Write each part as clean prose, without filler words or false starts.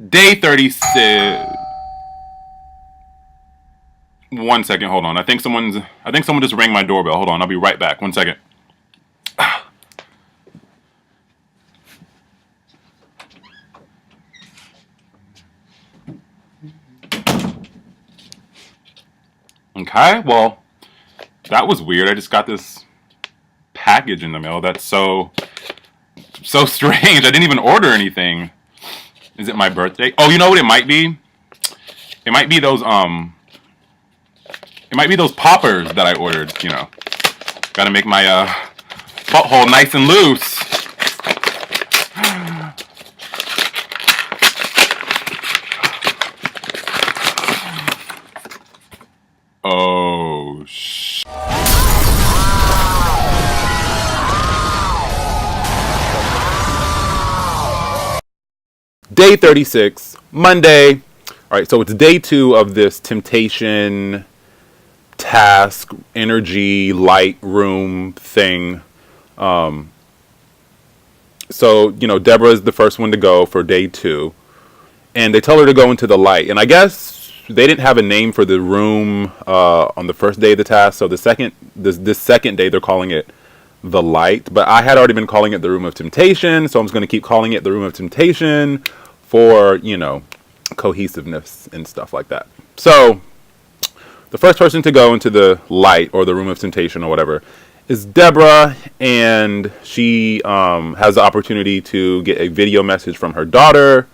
Day 36. One second, hold on. I think someone just rang my doorbell. Hold on, I'll be right back. 1 second. Okay, well, that was weird. I just got this package in the mail. That's so strange. I didn't even order anything. Is it my birthday? Oh, you know what it might be? It might be those poppers that I ordered, you know. Gotta make my butthole nice and loose. Oh, Day 36, Monday. All right, so it's day 2 of this temptation task, energy, light room thing. So, you know, Deborah is the first one to go for day 2. And they tell her to go into the light. And I guess they didn't have a name for the room on the first day of the task. So this second day, they're calling it the light. But I had already been calling it the room of temptation. So I'm just going to keep calling it the room of temptation for, you know, cohesiveness and stuff like that. So the first person to go into the light or the room of temptation or whatever is Deborah, and she has the opportunity to get a video message from her daughter.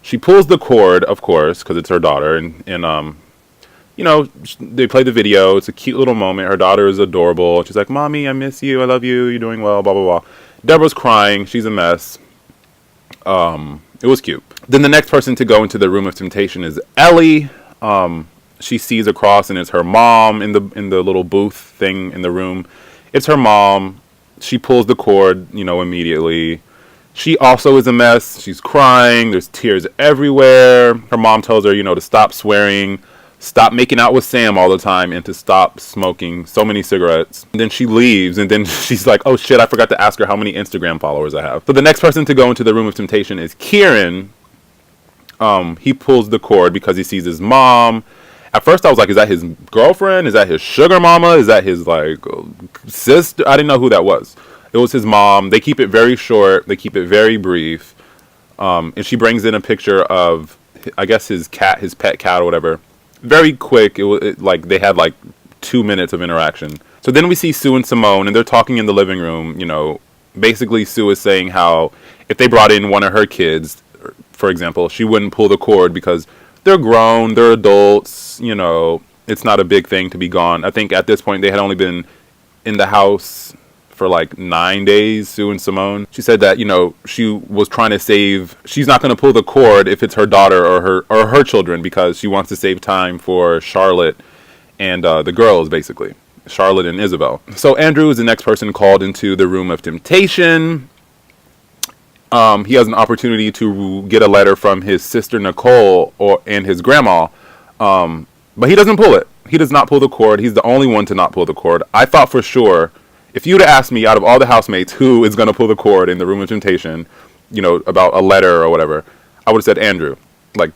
She pulls the cord, of course, because it's her daughter, and you know, they play the video. It's a cute little moment. Her daughter is adorable. She's like, "Mommy, I miss you. I love you. You're doing well." Blah blah blah. Deborah's crying. She's a mess. It was cute. Then the next person to go into the room of temptation is Ellie. She sees across, and it's her mom in the little booth thing in the room. It's her mom. She pulls the cord, you know, immediately. She also is a mess. She's crying. There's tears everywhere. Her mom tells her, you know, to stop swearing, stop making out with Sam all the time, and to stop smoking so many cigarettes. And then she leaves, and then she's like, oh shit, I forgot to ask her how many Instagram followers I have. So the next person to go into the room of temptation is Kieran. He pulls the cord because he sees his mom. At first I was like, is that his girlfriend? Is that his sugar mama? Is that his, like, sister? I didn't know who that was. It was his mom. They keep it very short. They keep it very brief. And she brings in a picture of, I guess, his cat, his pet cat or whatever. Very quick. Like they had like 2 minutes of interaction. So then we see Sue and Simone, and they're talking in the living room. You know, basically Sue is saying how if they brought in one of her kids, for example, she wouldn't pull the cord because they're grown, they're adults, you know, it's not a big thing to be gone. I think at this point they had only been in the house for like 9 days, Sue and Simone. She said that, you know, she was trying to save, she's not going to pull the cord if it's her daughter or her children because she wants to save time for Charlotte and the girls, basically. Charlotte and Isabel. So Andrew is the next person called into the room of temptation. He has an opportunity to get a letter from his sister Nicole and his grandma, but he doesn't pull it. He does not pull the cord. He's the only one to not pull the cord. I thought for sure, if you'd have asked me out of all the housemates who is going to pull the cord in the room of temptation, you know, about a letter or whatever, I would have said Andrew. Like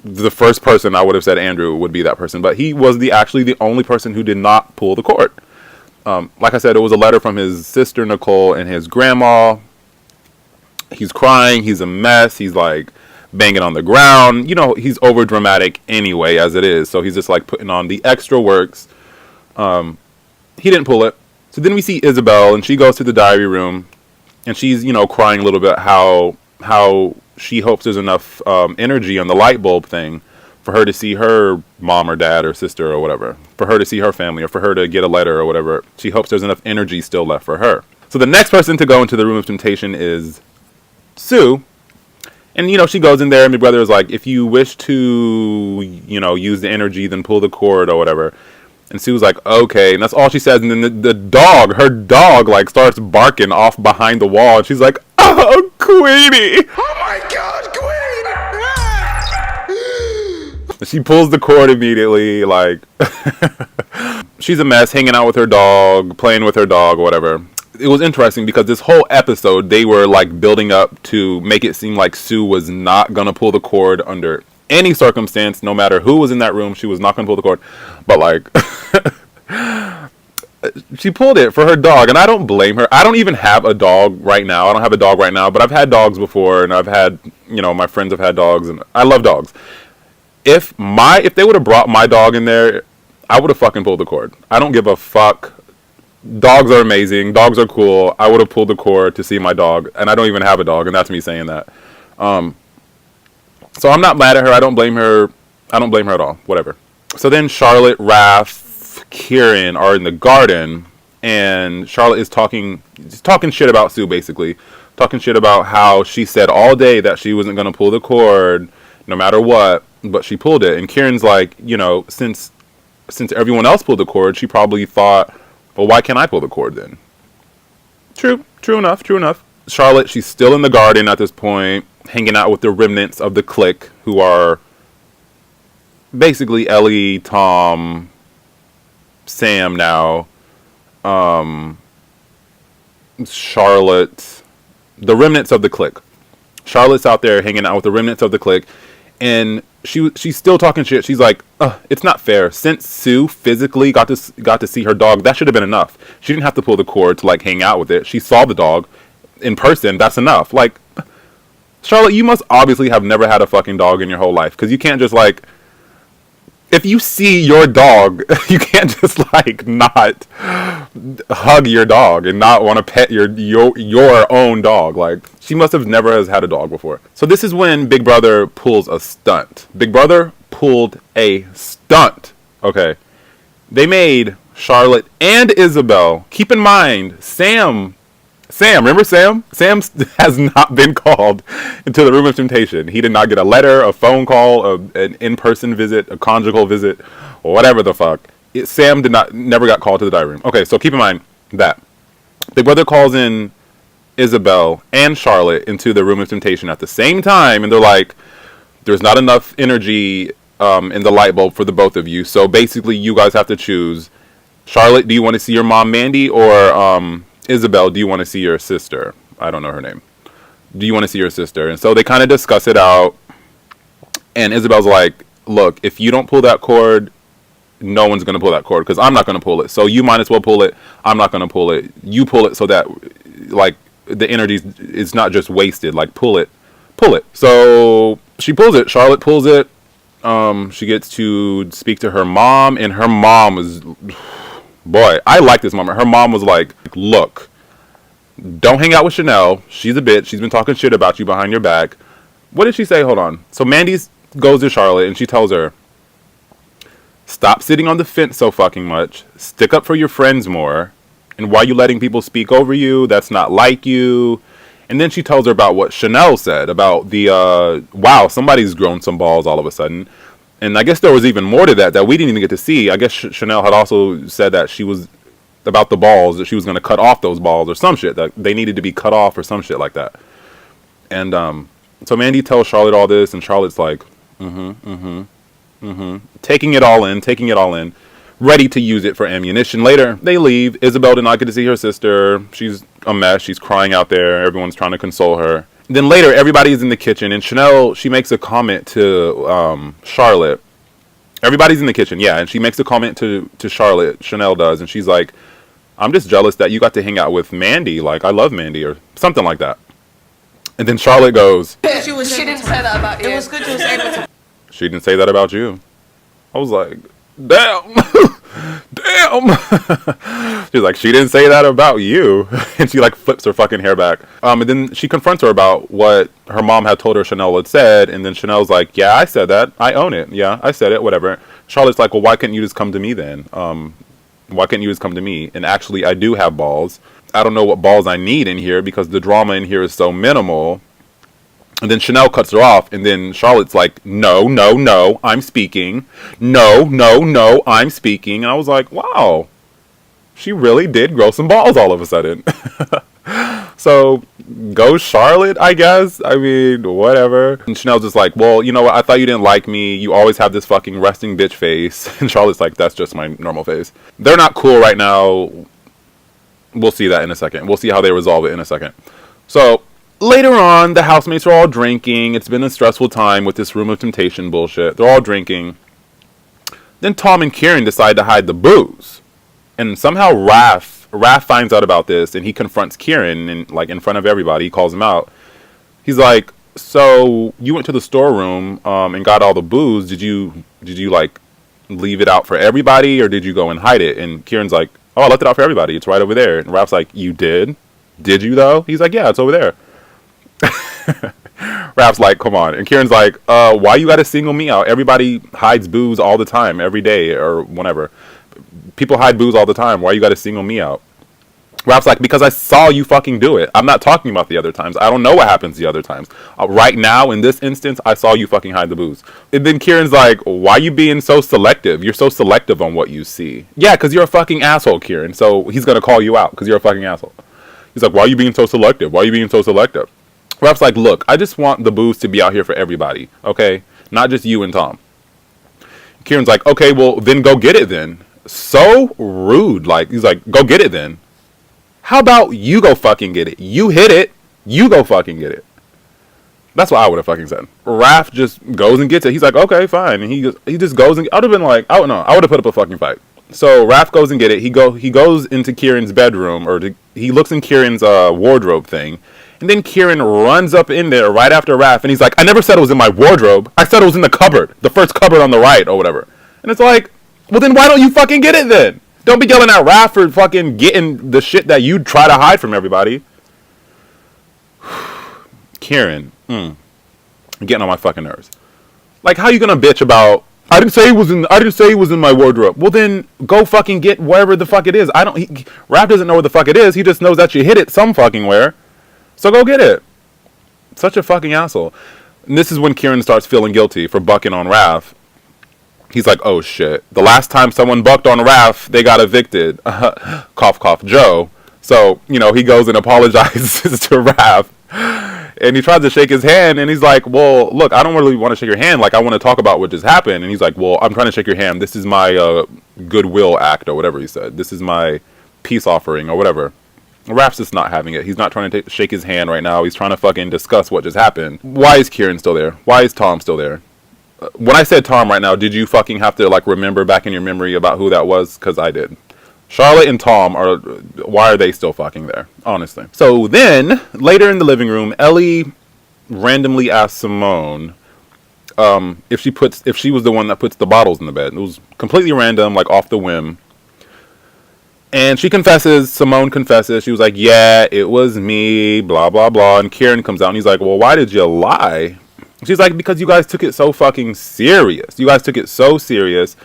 the first person I would have said Andrew would be that person, but he was actually the only person who did not pull the cord. Like I said, it was a letter from his sister Nicole and his grandma. He's crying. He's a mess. He's like banging on the ground. You know, he's over dramatic anyway as it is. So he's just like putting on the extra works. He didn't pull it. So then we see Isabel, and she goes to the diary room, and she's, you know, crying a little bit how she hopes there's enough energy on the light bulb thing for her to see her mom or dad or sister or whatever, for her to see her family or for her to get a letter or whatever. She hopes there's enough energy still left for her. So the next person to go into the room of temptation is Sue. And, you know, she goes in there, and my brother is like, if you wish to, you know, use the energy, then pull the cord or whatever. And Sue's like, okay. And that's all she says. And then her dog, like, starts barking off behind the wall. And she's like, oh, Queenie. Oh, my God, Queenie. She pulls the cord immediately, like, she's a mess, hanging out with her dog, playing with her dog, whatever. it was interesting because this whole episode they were like building up to make it seem like Sue was not gonna pull the cord under any circumstance, no matter who was in that room. She was not gonna pull the cord, but like she pulled it for her dog, and I don't blame her. I don't even have a dog right now. I don't have a dog right now, but I've had dogs before, and I've had, you know, my friends have had dogs, and I love dogs. If they would have brought my dog in there, I would have fucking pulled the cord. I don't give a fuck. Dogs are amazing. Dogs are cool. I would have pulled the cord to see my dog, and I don't even have a dog, and that's me saying that. So I'm not mad at her. I don't blame her. I don't blame her at all. Whatever. So then Charlotte, Raph, Kieran are in the garden, and Charlotte is talking shit about Sue, basically. Talking shit about how she said all day that she wasn't going to pull the cord no matter what, but she pulled it. And Kieran's like, you know, since everyone else pulled the cord, she probably thought, well, why can't I pull the cord then? True enough. Charlotte, she's still in the garden at this point, hanging out with the remnants of the clique, who are basically Ellie, Tom, Sam now, Charlotte, the remnants of the clique. Charlotte's out there hanging out with the remnants of the clique, and she's still talking shit. She's like, it's not fair. Since Sue physically got to see her dog, that should have been enough. She didn't have to pull the cord to like hang out with it. She saw the dog in person. That's enough. Like, Charlotte, you must obviously have never had a fucking dog in your whole life, because you can't just like, if you see your dog, you can't just like not hug your dog and not want to pet your own dog. Like, she must have never has had a dog before. So this is when Big Brother pulls a stunt. Big Brother pulled a stunt. Okay. They made Charlotte and Isabel. Keep in mind, Sam, remember Sam? Sam has not been called into the room of temptation. He did not get a letter, a phone call, an in-person visit, a conjugal visit, or whatever the fuck. Sam never got called to the diary room. Okay, so keep in mind that Big Brother calls in Isabel and Charlotte into the room of temptation at the same time, and they're like, there's not enough energy in the light bulb for the both of you, so basically you guys have to choose. Charlotte, do you want to see your mom Mandy, or Isabel, do you want to see your sister? I don't know her name. Do you want to see your sister? And so they kind of discuss it out. And Isabel's like, look, if you don't pull that cord, no one's going to pull that cord, because I'm not going to pull it. So you might as well pull it. I'm not going to pull it. You pull it so that, like, the energy is not just wasted. Like, pull it. So she pulls it. Charlotte pulls it. She gets to speak to her mom. And her mom was... Boy, I like this moment. Her mom was like, look, don't hang out with Chanel. She's a bitch. She's been talking shit about you behind your back. What did she say? Hold on. So Mandy goes to Charlotte and she tells her, stop sitting on the fence so fucking much. Stick up for your friends more. And why are you letting people speak over you? That's not like you. And then she tells her about what Chanel said about the, wow, somebody's grown some balls all of a sudden. And I guess there was even more to that we didn't even get to see. I guess Chanel had also said that she was, about the balls, that she was going to cut off those balls or some shit, that they needed to be cut off or some shit like that. And so Mandy tells Charlotte all this, and Charlotte's like, taking it all in, ready to use it for ammunition later. They leave. Isabel did not get to see her sister. She's a mess. She's crying out there. Everyone's trying to console her. Then later, everybody's in the kitchen, and Chanel, she makes a comment to Charlotte. Everybody's in the kitchen, yeah, and she makes a comment to Charlotte. Chanel does, and she's like, I'm just jealous that you got to hang out with Mandy. Like, I love Mandy, or something like that. And then Charlotte goes, she didn't say that about you. It was good you was able to. She didn't say that about you. I was like, damn. She's like, she didn't say that about you. And she like flips her fucking hair back. And then she confronts her about what her mom had told her Chanel had said. And then Chanel's like, yeah, I said that. I own it. Yeah, I said it. Whatever. Charlotte's like, well, why couldn't you just come to me then? Why can't you just come to me? And actually, I do have balls. I don't know what balls I need in here because the drama in here is so minimal. And then Chanel cuts her off, and then Charlotte's like, no, I'm speaking. No, I'm speaking. And I was like, wow, she really did grow some balls all of a sudden. So, go Charlotte, I guess. I mean, whatever. And Chanel's just like, well, you know what? I thought you didn't like me. You always have this fucking resting bitch face. And Charlotte's like, that's just my normal face. They're not cool right now. We'll see that in a second. We'll see how they resolve it in a second. So later on, the housemates are all drinking. It's been a stressful time with this room of temptation bullshit. They're all drinking. Then Tom and Kieran decide to hide the booze. And somehow Raph finds out about this, and he confronts Kieran in front of everybody. He calls him out. He's like, "So you went to the storeroom and got all the booze. Did you like leave it out for everybody, or did you go and hide it?" And Kieran's like, "Oh, I left it out for everybody. It's right over there." And Raph's like, "You did? Did you though?" He's like, "Yeah, it's over there." Raph's like, "Come on." And Kieran's like, "Why you gotta single me out? Everybody hides booze all the time, every day or whenever. People hide booze all the time. Why you gotta single me out?" Raph's like, "Because I saw you fucking do it. I'm not talking about the other times. I don't know what happens the other times. Right now, in this instance, I saw you fucking hide the booze." And then Kieran's like, "Why you being so selective? You're so selective on what you see." "Yeah, because you're a fucking asshole, Kieran. So he's going to call you out because you're a fucking asshole." He's like, "Why are you being so selective? Why are you being so selective?" Raph's like, "Look, I just want the booze to be out here for everybody, okay? Not just you and Tom." Kieran's like, "Okay, well, then go get it then." So rude. Like, he's like, "Go get it then. How about you go fucking get it? You hit it. You go fucking get it." That's what I would have fucking said. Raph just goes and gets it. He's like, "Okay, fine." And he just goes and I would have been like, I don't know. I would have put up a fucking fight. So Raph goes and get it. He goes into Kieran's bedroom, he looks in Kieran's wardrobe thing. And then Kieran runs up in there right after Raph, and he's like, "I never said it was in my wardrobe. I said it was in the cupboard. The first cupboard on the right," or whatever. And it's like, well, then why don't you fucking get it then? Don't be yelling at Raph for fucking getting the shit that you try to hide from everybody. Kieran, getting on my fucking nerves. Like, how you gonna bitch about, I didn't say it was in my wardrobe. Well, then go fucking get wherever the fuck it is. Raph doesn't know where the fuck it is. He just knows that you hit it some fucking where. So go get it. Such a fucking asshole. And this is when Kieran starts feeling guilty for bucking on Raph. He's like, "Oh shit. The last time someone bucked on Raph, they got evicted." Cough, cough, Joe. So, he goes and apologizes to Raph. And he tries to shake his hand, and he's like, "Well, look, I don't really want to shake your hand. Like, I want to talk about what just happened." And he's like, "Well, I'm trying to shake your hand. This is my goodwill act," or whatever he said. "This is my peace offering," or whatever. Raph's just not having it. He's not trying to shake his hand right now. He's trying to fucking discuss what just happened. Why is Kieran still there? Why is Tom still there? When I said Tom right now, did you fucking have to, like, remember back in your memory about who that was? Because I did. Charlotte and Tom why are they still fucking there? Honestly. So then, later in the living room, Ellie randomly asked Simone if she was the one that puts the bottles in the bed. It was completely random, like off the whim. And Simone confesses. She was like, "Yeah, it was me, blah, blah, blah." And Kieran comes out and he's like, "Well, why did you lie?" She's like, "Because you guys took it so fucking serious. You guys took it so serious.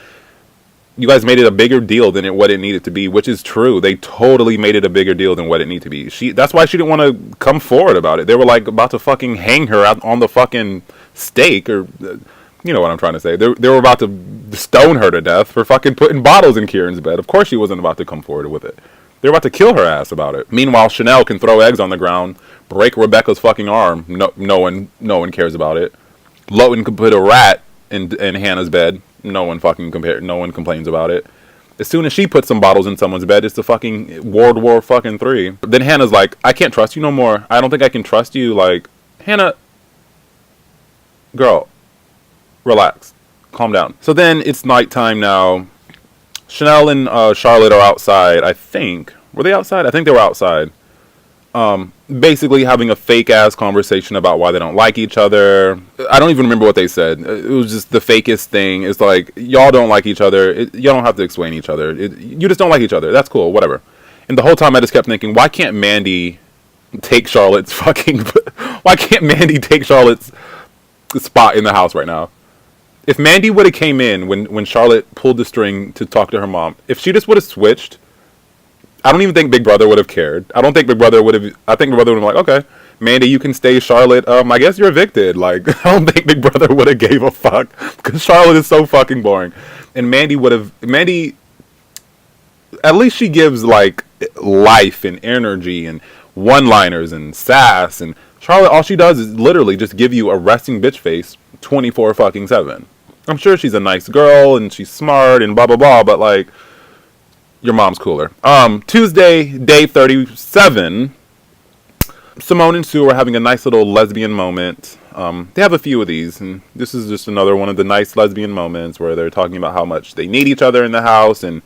You guys made it a bigger deal than what it needed to be," which is true. They totally made it a bigger deal than what it needed to be. That's why she didn't want to come forward about it. They were like about to fucking hang her out on the fucking stake, or you know what I'm trying to say. They were about to stone her to death for fucking putting bottles in Kieran's bed. Of course she wasn't about to come forward with it. They were about to kill her ass about it. Meanwhile, Chanel can throw eggs on the ground, break Rebecca's fucking arm. No one cares about it. Lowen could put a rat in Hannah's bed. No one complains about it. As soon as she puts some bottles in someone's bed, it's the fucking World War fucking 3. Then Hannah's like, "I can't trust you no more. I don't think I can trust you." Like, Hannah, girl, relax. Calm down. So then it's nighttime now. Chanel and Charlotte are outside, I think. Were they outside? I think they were outside. Basically having a fake-ass conversation about why they don't like each other. I don't even remember what they said. It was just the fakest thing. It's like, y'all don't like each other. Y'all don't have to explain each other. You just don't like each other. That's cool, whatever. And the whole time I just kept thinking, why can't Mandy take Charlotte's spot in the house right now? If Mandy would have came in when Charlotte pulled the string to talk to her mom, if she just would have switched, I don't even think Big Brother would have cared. I think Big Brother would have been like, "Okay, Mandy, you can stay. Charlotte, I guess you're evicted." Like, I don't think Big Brother would have gave a fuck, because Charlotte is so fucking boring. And Mandy, at least she gives, like, life and energy and one-liners and sass. And Charlotte, all she does is literally just give you a resting bitch face 24/7. I'm sure she's a nice girl and she's smart and blah, blah, blah, but, like, Your mom's cooler. Tuesday, day 37. Simone and Sue are having a nice little lesbian moment. They have a few of these, and this is just another one of the nice lesbian moments where they're talking about how much they need each other in the house, and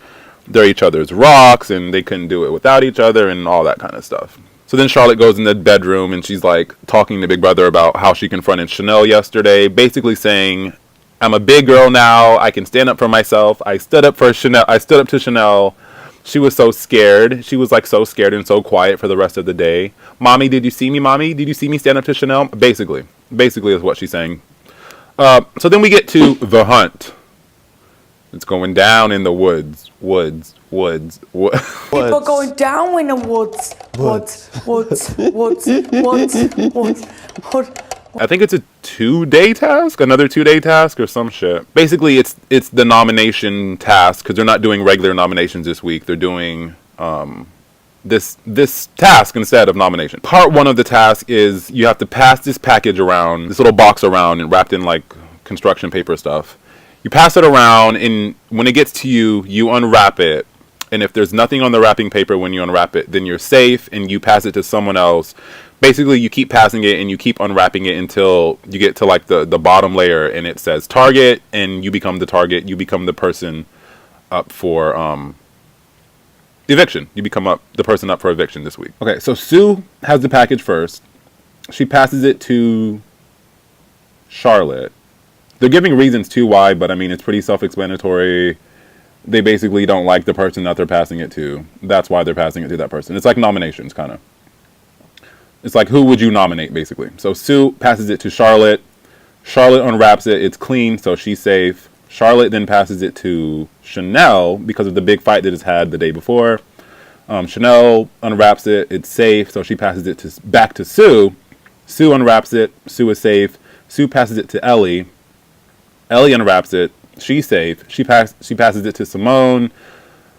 they're each other's rocks, and they couldn't do it without each other, and all that kind of stuff. So then Charlotte goes in the bedroom, and she's like talking to Big Brother about how she confronted Chanel yesterday, basically saying, I'm a big girl now. I can stand up for myself. I stood up for Chanel. I stood up to Chanel. She was so scared. She was like so scared and so quiet for the rest of the day. Mommy, did you see me? Mommy, did you see me stand up to Chanel? Basically is what she's saying. So then we get to the hunt. It's going down in the woods. People going down in the woods. I think it's a 2-day task, another 2-day task or some shit. Basically, it's the nomination task because they're not doing regular nominations this week. They're doing this task instead of nomination. Part 1 of the task is you have to pass this package around, this little box around and wrapped in like construction paper stuff. You pass it around, and when it gets to you, you unwrap it. And if there's nothing on the wrapping paper when you unwrap it, then you're safe and you pass it to someone else. Basically, you keep passing it and you keep unwrapping it until you get to like the bottom layer and it says target, and you become the target. You become the person up for eviction. You become the person up for eviction this week. Okay, so Sue has the package first. She passes it to Charlotte. They're giving reasons too why, but I mean, it's pretty self-explanatory. They basically don't like the person that they're passing it to. That's why they're passing it to that person. It's like nominations, kind of. It's like, who would you nominate, basically? So Sue passes it to Charlotte. Charlotte unwraps it. It's clean, so she's safe. Charlotte then passes it to Chanel because of the big fight that it's had the day before. Chanel unwraps it. It's safe, so she passes it back to Sue. Sue unwraps it. Sue is safe. Sue passes it to Ellie. Ellie unwraps it. She's safe. She passes it to Simone.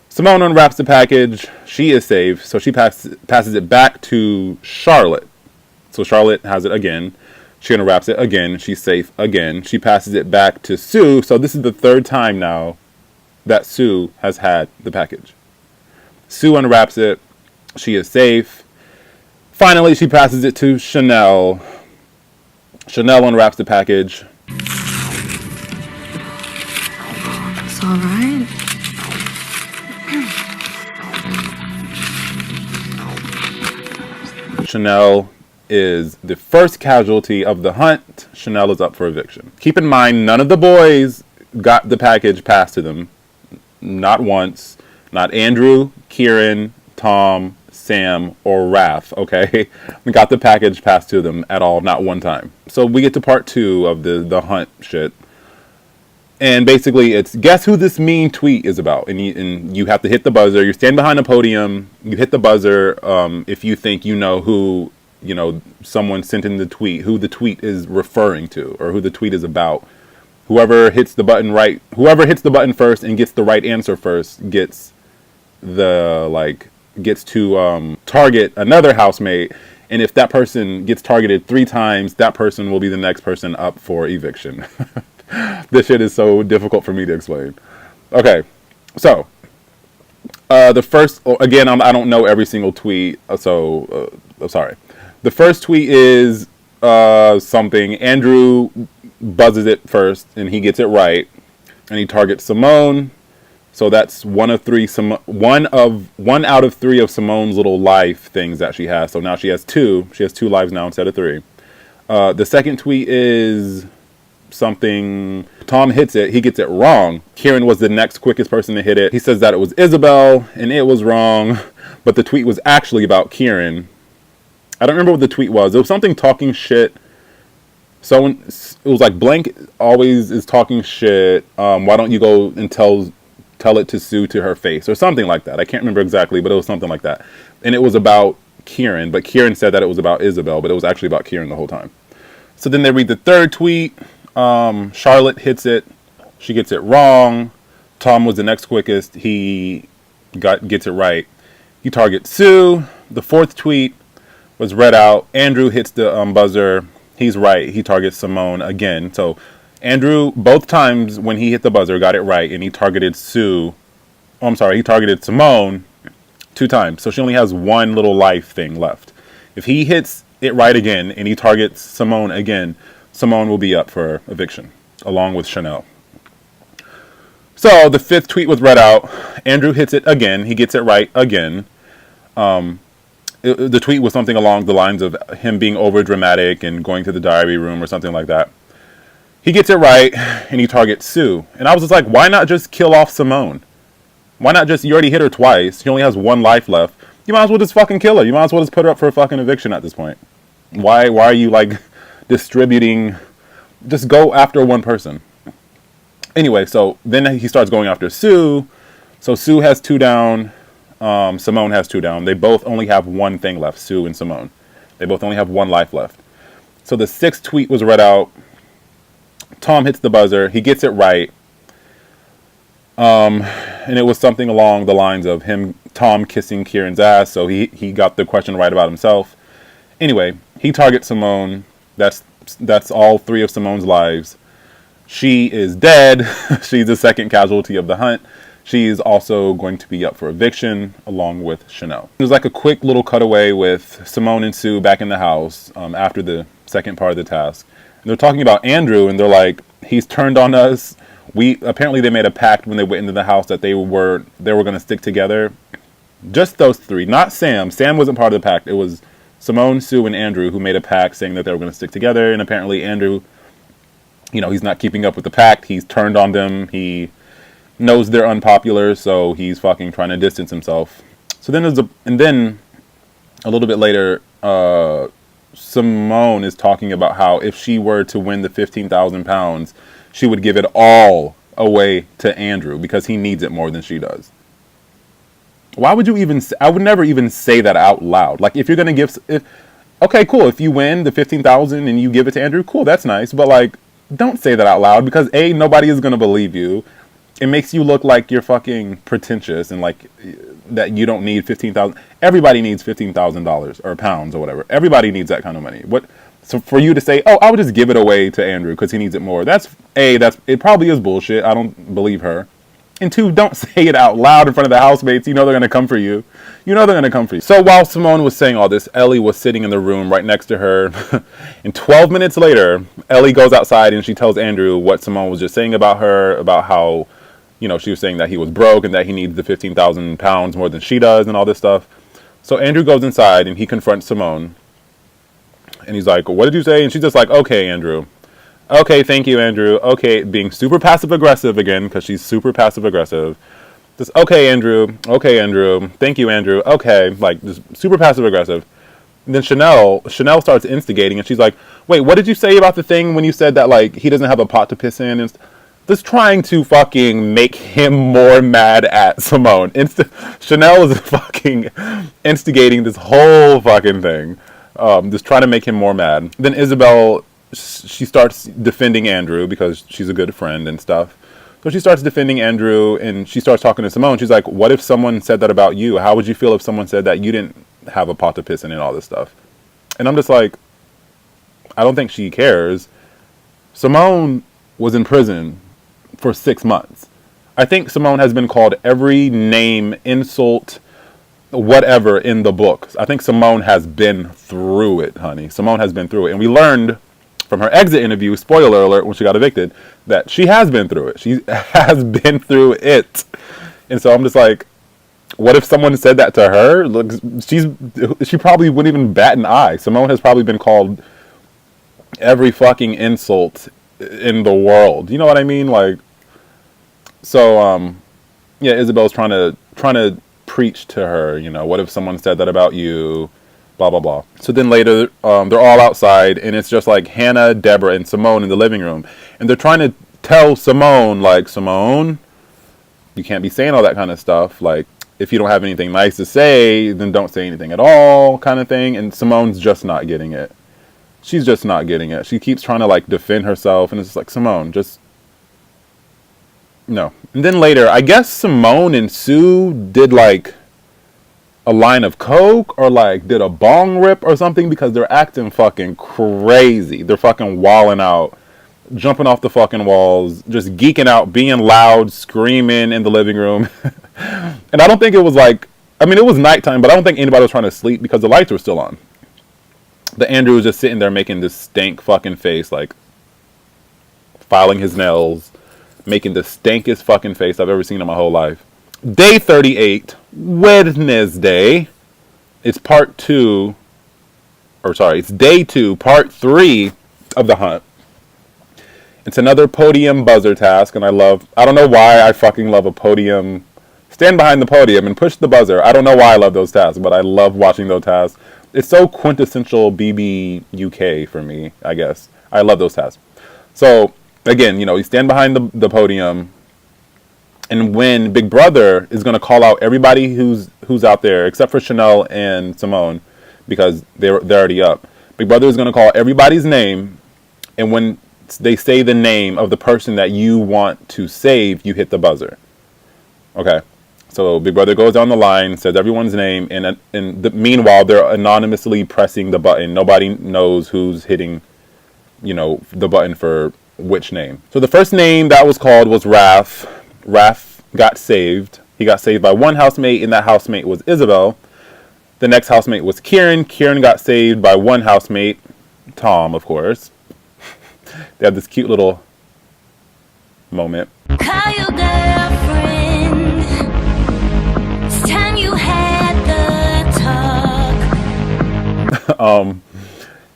Simone unwraps the package. She is safe, so she passes it back to Charlotte. So Charlotte has it again. She unwraps it again. She's safe again. She passes it back to Sue. So this is the 3rd time now that Sue has had the package. Sue unwraps it. She is safe. Finally, she passes it to Chanel. Chanel unwraps the package. It's all right. Chanel is the first casualty of the hunt. Chanel is up for eviction. Keep in mind, none of the boys got the package passed to them. Not once. Not Andrew, Kieran, Tom, Sam, or Raph, okay? We got the package passed to them at all, not one time. So we get to part 2 of the hunt shit. And basically, it's guess who this mean tweet is about. And you have to hit the buzzer. You stand behind the podium. You hit the buzzer if you think you know who, someone sent in the tweet, who the tweet is referring to, or who the tweet is about. Whoever hits the button first and gets the right answer first gets to target another housemate. And if that person gets targeted 3 times, that person will be the next person up for eviction. This shit is so difficult for me to explain. Okay, so the first, again, I don't know every single tweet, so sorry. The first tweet is something. Andrew buzzes it first, and he gets it right, and he targets Simone. So that's one out of 3 of Simone's little life things that she has. So now she has 2. She has 2 lives now instead of 3. The second tweet is something. Tom hits it. He gets it wrong. Kieran was the next quickest person to hit it. He says that it was Isabel, and it was wrong. But the tweet was actually about Kieran. I don't remember what the tweet was. It was something talking shit. So it was like, blank always is talking shit. Why don't you go and tell it to Sue to her face, or something like that. I can't remember exactly, but it was something like that. And it was about Kieran, but Kieran said that it was about Isabel, but it was actually about Kieran the whole time. So then they read the third tweet. Charlotte hits it. She gets it wrong. Tom was the next quickest. He gets it right. He targets Sue. The fourth tweet was read out. Andrew hits the buzzer. He's right. He targets Simone again. So Andrew, both times when he hit the buzzer, got it right, and he targeted Sue Oh, I'm sorry. He targeted Simone 2 times. So she only has one little life thing left. If he hits it right again and he targets Simone again, Simone will be up for eviction along with Chanel. So the 5th tweet was read out. Andrew hits it again. He gets it right again. The tweet was something along the lines of him being over dramatic and going to the diary room or something like that. He gets it right and he targets Sue. And I was just like, why not just kill off Simone? Why not just, you already hit her twice. She only has one life left. You might as well just fucking kill her. You might as well just put her up for a fucking eviction at this point. Why are you like distributing? Just go after one person. Anyway, so then he starts going after Sue. So Sue has 2 down. Simone has 2 down. They both only have one thing left, Sue and Simone. They both only have one life left. So the 6th tweet was read out. Tom hits the buzzer. He gets it right. And it was something along the lines of Tom kissing Kieran's ass. So he got the question right about himself. Anyway, he targets Simone. That's all 3 of Simone's lives. She is dead. She's the 2nd casualty of the hunt. She's also going to be up for eviction along with Chanel. It was like a quick little cutaway with Simone and Sue back in the house after the 2nd part of the task. And they're talking about Andrew, and they're like, he's turned on us. Apparently they made a pact when they went into the house that they were going to stick together. Just those 3, not Sam. Sam wasn't part of the pact. It was Simone, Sue, and Andrew who made a pact saying that they were going to stick together. And apparently Andrew, he's not keeping up with the pact. He's turned on them. He knows they're unpopular, so he's fucking trying to distance himself. So then then a little bit later, Simone is talking about how if she were to win the 15,000 pounds, she would give it all away to Andrew because he needs it more than she does. Why would you even? I would never even say that out loud. Like, if you're gonna okay, cool. If you win the 15,000 and you give it to Andrew, cool, that's nice. But like, don't say that out loud because nobody is gonna believe you. It makes you look like you're fucking pretentious and like that you don't need 15,000. Everybody needs $15,000 or pounds or whatever. Everybody needs that kind of money. So for you to say, oh, I would just give it away to Andrew because he needs it more. It probably is bullshit. I don't believe her. And 2, don't say it out loud in front of the housemates. You know they're going to come for you. So while Simone was saying all this, Ellie was sitting in the room right next to her. And 12 minutes later, Ellie goes outside and she tells Andrew what Simone was just saying about her, about how, she was saying that he was broke and that he needs the 15,000 pounds more than she does and all this stuff. So Andrew goes inside and he confronts Simone. And he's like, what did you say? And she's just like, okay, Andrew. Okay, thank you, Andrew. Okay, being super passive-aggressive again, because she's super passive-aggressive. Just, okay, Andrew. Okay, Andrew. Thank you, Andrew. Okay, like, just super passive-aggressive. And then Chanel starts instigating, and she's like, wait, what did you say about the thing when you said that, like, he doesn't have a pot to piss in? And just trying to fucking make him more mad at Simone. Chanel is fucking instigating this whole fucking thing. Just trying to make him more mad. Then Isabel, she starts defending Andrew because she's a good friend and stuff. So she starts defending Andrew and she starts talking to Simone. She's like, what if someone said that about you? How would you feel if someone said that you didn't have a pot to piss in and all this stuff? And I'm just like, I don't think she cares. Simone was in prison for 6 months. I think Simone has been called every name, insult, whatever in the books. I think Simone has been through it, honey. Simone has been through it. And we learned from her exit interview, spoiler alert, when she got evicted, that she has been through it. She has been through it. And so I'm just like, what if someone said that to her? Look, she probably wouldn't even bat an eye. Simone has probably been called every fucking insult in the world. You know what I mean? Like, so, yeah, Isabel's trying to preach to her, what if someone said that about you, blah, blah, blah. So then later, they're all outside, and it's just like Hannah, Deborah, and Simone in the living room. And they're trying to tell Simone, like, Simone, you can't be saying all that kind of stuff. Like, if you don't have anything nice to say, then don't say anything at all, kind of thing. And Simone's just not getting it. She's just not getting it. She keeps trying to, like, defend herself, and it's just like, Simone, just... no. And then later, I guess Simone and Sue did, like, a line of coke or, like, did a bong rip or something because they're acting fucking crazy. They're fucking wilding out. jumping off the fucking walls, just geeking out, being loud, screaming in the living room. And I don't think it was like, I mean, it was nighttime, but I don't think anybody was trying to sleep because the lights were still on. The Andrew was just sitting there making this stank fucking face, like filing his nails, making the stankest fucking face I've ever seen in my whole life. Day 38, Wednesday. It's part 2, or sorry, it's day 2, part 3 of the hunt. It's another podium buzzer task, and I don't know why I fucking love a podium. Stand behind the podium and push the buzzer. I don't know why I love those tasks, but I love watching those tasks. It's so quintessential BB UK for me, I guess. I love those tasks. So, again, you stand behind the podium, and when Big Brother is going to call out everybody who's out there, except for Chanel and Simone, because they're already up. Big Brother is going to call everybody's name, and when they say the name of the person that you want to save, you hit the buzzer. Okay. So Big Brother goes down the line, says everyone's name, and meanwhile they're anonymously pressing the button. Nobody knows who's hitting, the button for which name. So the first name that was called was Raph. Raph got saved. He got saved by one housemate, and that housemate was Isabel. The next housemate was Kieran. Kieran got saved by one housemate, Tom, of course. They have this cute little moment. Call your girlfriend. It's time you had the talk.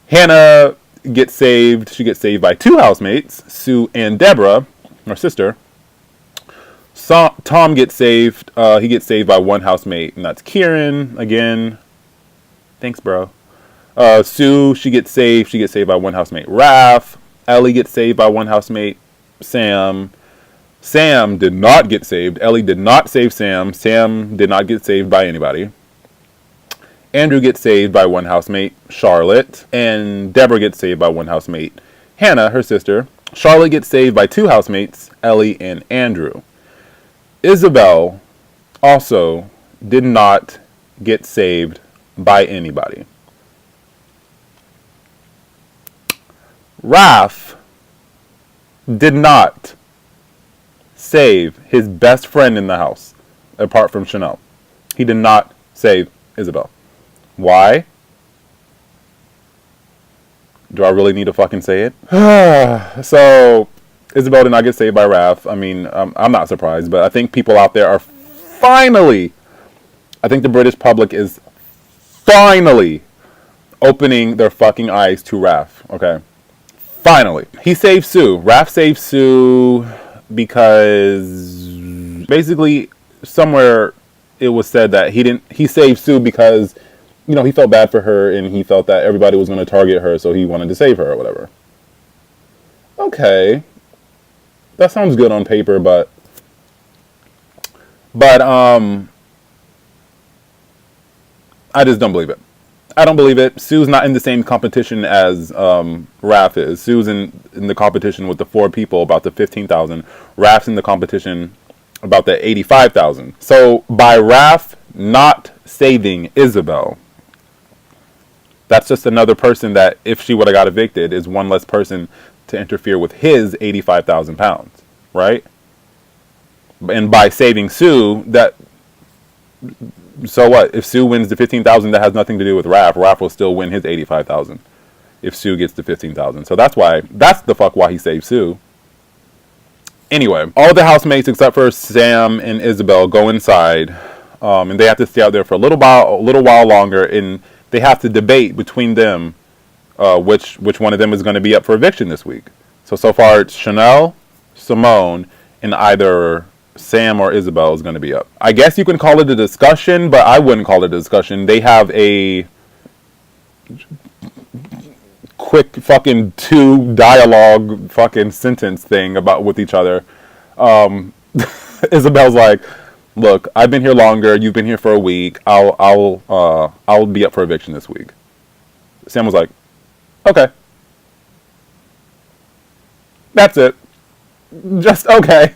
Hannah gets saved. She gets saved by two housemates, Sue and Deborah, her sister. Tom gets saved. He gets saved by one housemate, and that's Kieran again. Thanks, bro. Sue, she gets saved. She gets saved by one housemate, Raph. Ellie gets saved by one housemate, Sam. Sam did not get saved. Ellie did not save Sam. Sam did not get saved by anybody. Andrew gets saved by one housemate, Charlotte. And Deborah gets saved by one housemate, Hannah, her sister. Charlotte gets saved by two housemates, Ellie and Andrew. Isabel also did not get saved by anybody. Raph did not save his best friend in the house, apart from Chanel. He did not save Isabel. Why? Do I really need to fucking say it? So, Isabel did not get saved by Raph. I mean, I'm not surprised, but I think people out there are finally, I think the British public is finally opening their fucking eyes to Raph, okay? Finally. He saved Sue. Raph saved Sue because basically somewhere it was said that he saved Sue because, he felt bad for her and he felt that everybody was going to target her, so he wanted to save her or whatever. Okay. That sounds good on paper, but I just don't believe it. I don't believe it. Sue's not in the same competition as Raph is. Sue's in the competition with the 4 people about the 15,000. Raph's in the competition about the 85,000. So by Raph not saving Isabel, that's just another person that, if she would have got evicted, is one less person to interfere with his 85,000 pounds, right? And by saving Sue, so what? If Sue wins the 15,000, that has nothing to do with Raph. Raph will still win his 85,000 if Sue gets the 15,000. So that's the fuck why he saved Sue. Anyway, all the housemates except for Sam and Isabel go inside, and they have to stay out there for a little while longer, and they have to debate between them which one of them is going to be up for eviction this week. So far it's Chanel, Simone, and either Sam or Isabel is going to be up. I guess you can call it a discussion, but I wouldn't call it a discussion. They have a quick fucking 2 dialogue fucking sentence thing with each other. Isabel's like, "Look, I've been here longer. You've been here for a week. I'll be up for eviction this week." Sam was like, "Okay, that's it. Just okay."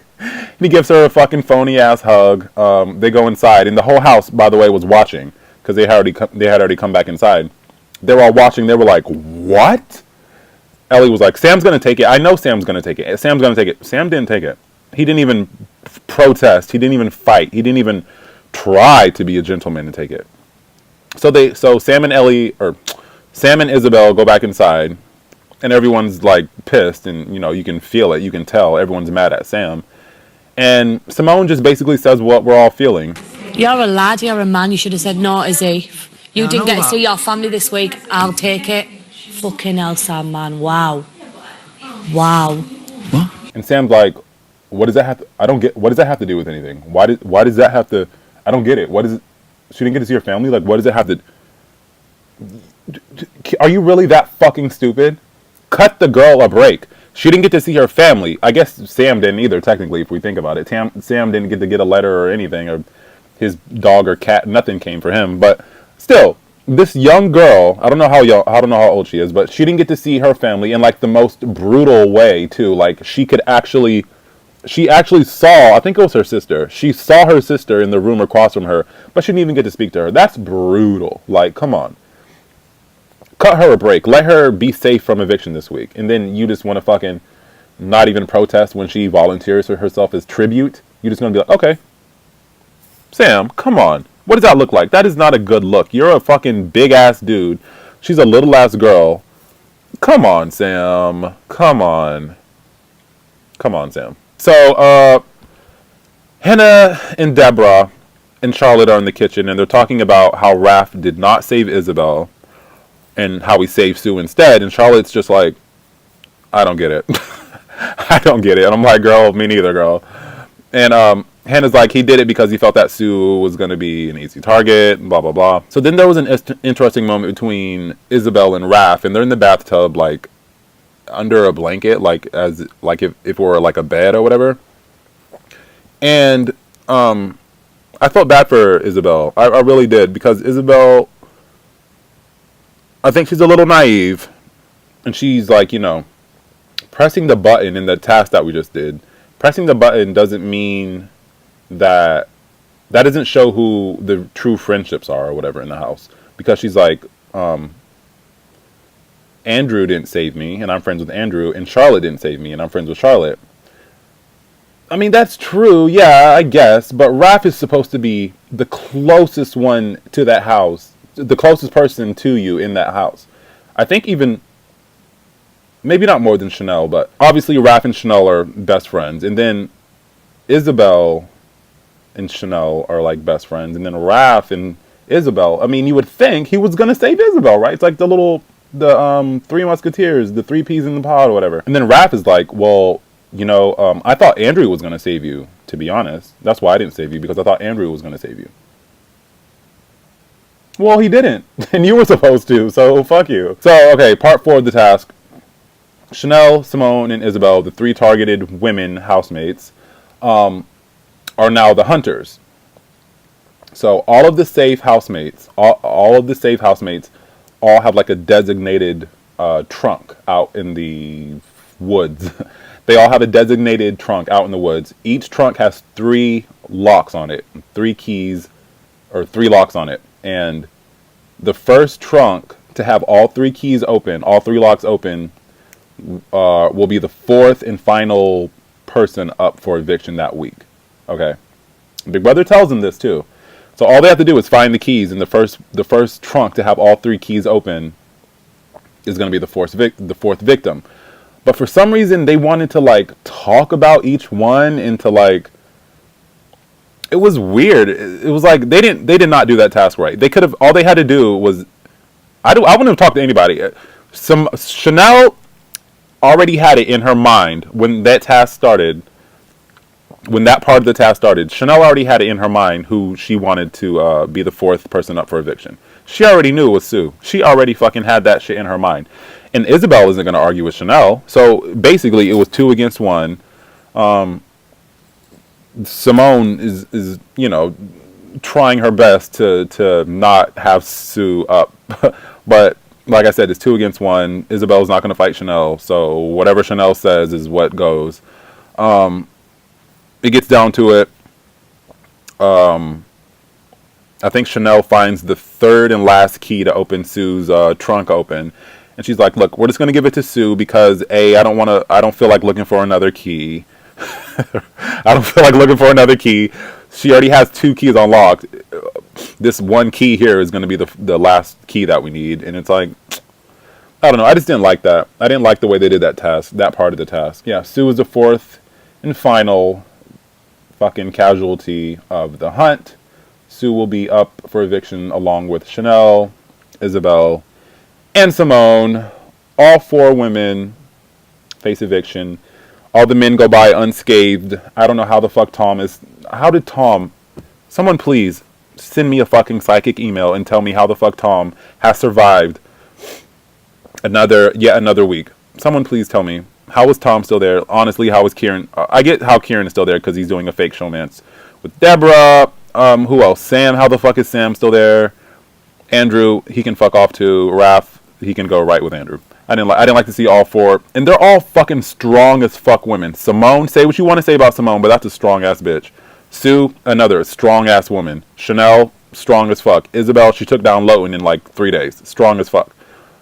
He gives her a fucking phony ass hug. They go inside, and the whole house, by the way, was watching because they had already come back inside. They were all watching. They were like, "What?" Ellie was like, Sam's gonna take it. I know Sam's gonna take it. Sam's gonna take it. Sam didn't take it. He didn't even protest. He didn't even fight. He didn't even try to be a gentleman and take it. So Sam and Ellie, or Sam and Isabel, go back inside, and everyone's like pissed, and you can feel it. You can tell everyone's mad at Sam. And Simone just basically says what we're all feeling. You're a lad, you're a man, you should have said no, Izzy. You didn't get to see your family this week, I'll take it. Fucking hell, Sam, man, wow. Wow. What? And Sam's like, what does that have to, I don't get, what does that have to do with anything? Why does that have to, I don't get it. What is it? She didn't get to see her family? Like, what does it have to, are you really that fucking stupid? Cut the girl a break. She didn't get to see her family. I guess Sam didn't either, technically, if we think about it. Sam didn't get to get a letter or anything, or his dog or cat, nothing came for him. But still, this young girl, I don't know how old she is, but she didn't get to see her family in like the most brutal way too. Like she actually saw, I think it was her sister. She saw her sister in the room across from her, but she didn't even get to speak to her. That's brutal. Like, come on. Cut her a break. Let her be safe from eviction this week. And then you just want to fucking not even protest when she volunteers for herself as tribute. You're just going to be like, okay, Sam, come on. What does that look like? That is not a good look. You're a fucking big ass dude. She's a little ass girl. Come on, Sam. Come on. Come on, Sam. So, Hannah and Deborah and Charlotte are in the kitchen, and they're talking about how Raph did not save Isabel and how he saved Sue instead. And Charlotte's just like, I don't get it. I don't get it. And I'm like, girl, me neither, girl. And Hannah's like, he did it because he felt that Sue was going to be an easy target, blah, blah, blah. So then there was an interesting moment between Isabel and Raph, and they're in the bathtub, like, under a blanket, like if it were like a bed or whatever. And I felt bad for Isabel. I really did, because Isabel, I think she's a little naive, and she's like, pressing the button in the task that we just did. Pressing the button doesn't mean that doesn't show who the true friendships are or whatever in the house, because she's like, Andrew didn't save me, and I'm friends with Andrew, and Charlotte didn't save me, and I'm friends with Charlotte. I mean, that's true, yeah, I guess, but Raph is supposed to be the closest one to that house, the closest person to you in that house. I think even, maybe not more than Chanel, but obviously Raph and Chanel are best friends, and then Isabel and Chanel are like best friends, and then Raph and Isabel, I mean, you would think he was gonna save Isabel, right? It's like the Three Musketeers, the three peas in the pod or whatever. And then Raph is like, well, I thought Andrew was gonna save you, to be honest. That's why I didn't save you, because I thought Andrew was gonna save you. Well, he didn't, and you were supposed to, so fuck you. So, okay, part 4 of the task. Chanel, Simone, and Isabel, the 3 targeted women housemates, are now the hunters. So all of the safe housemates, all of the safe housemates, all have like a designated trunk out in the woods. They all have a designated trunk out in the woods. Each trunk has 3 locks on it, 3 keys, or 3 locks on it. And the first trunk to have all 3 keys open, all 3 locks open, will be the 4th and final person up for eviction that week. Okay. Big Brother tells them this too. So all they have to do is find the keys, and the first trunk to have all 3 keys open is going to be the 4th victim. But for some reason, they wanted to like talk about each one and to like, it was weird. It was like they did not do that task right. They could have, all they had to do was, I wouldn't have talked to anybody. Chanel already had it in her mind when that task started. When that part of the task started, Chanel already had it in her mind who she wanted to be the 4th person up for eviction. She already knew it was Sue. She already fucking had that shit in her mind. And Isabel isn't going to argue with Chanel. So basically, it was 2 against 1. Simone is trying her best to not have Sue up. But like I said, it's 2 against 1. Isabel's not going to fight Chanel. So whatever Chanel says is what goes. It gets down to it. I think Chanel finds the 3rd and last key to open Sue's trunk open. And she's like, look, we're just going to give it to Sue because I don't feel like looking for another key. I don't feel like looking for another key. She already has 2 keys unlocked. This one key here is going to be the last key that we need. And it's like, I don't know. I just didn't like that. I didn't like the way they did that task, that part of the task. Yeah, Sue is the 4th and final fucking casualty of the hunt. Sue will be up for eviction along with Chanel, Isabel, and Simone. All 4 women face eviction. All the men go by unscathed. I don't know how the fuck Tom is. How did Tom... Someone please send me a fucking psychic email and tell me how the fuck Tom has survived yet another week. Someone please tell me. How is Tom still there? Honestly, how is Kieran? I get how Kieran is still there because he's doing a fake showmance with Deborah. Who else? Sam. How the fuck is Sam still there? Andrew, he can fuck off too. Raph, he can go right with Andrew. I didn't like to see all 4, and they're all fucking strong as fuck women. Simone, say what you want to say about Simone, but that's a strong ass bitch. Sue, another strong ass woman. Chanel, strong as fuck. Isabel, she took down Lowton in like 3 days. Strong as fuck.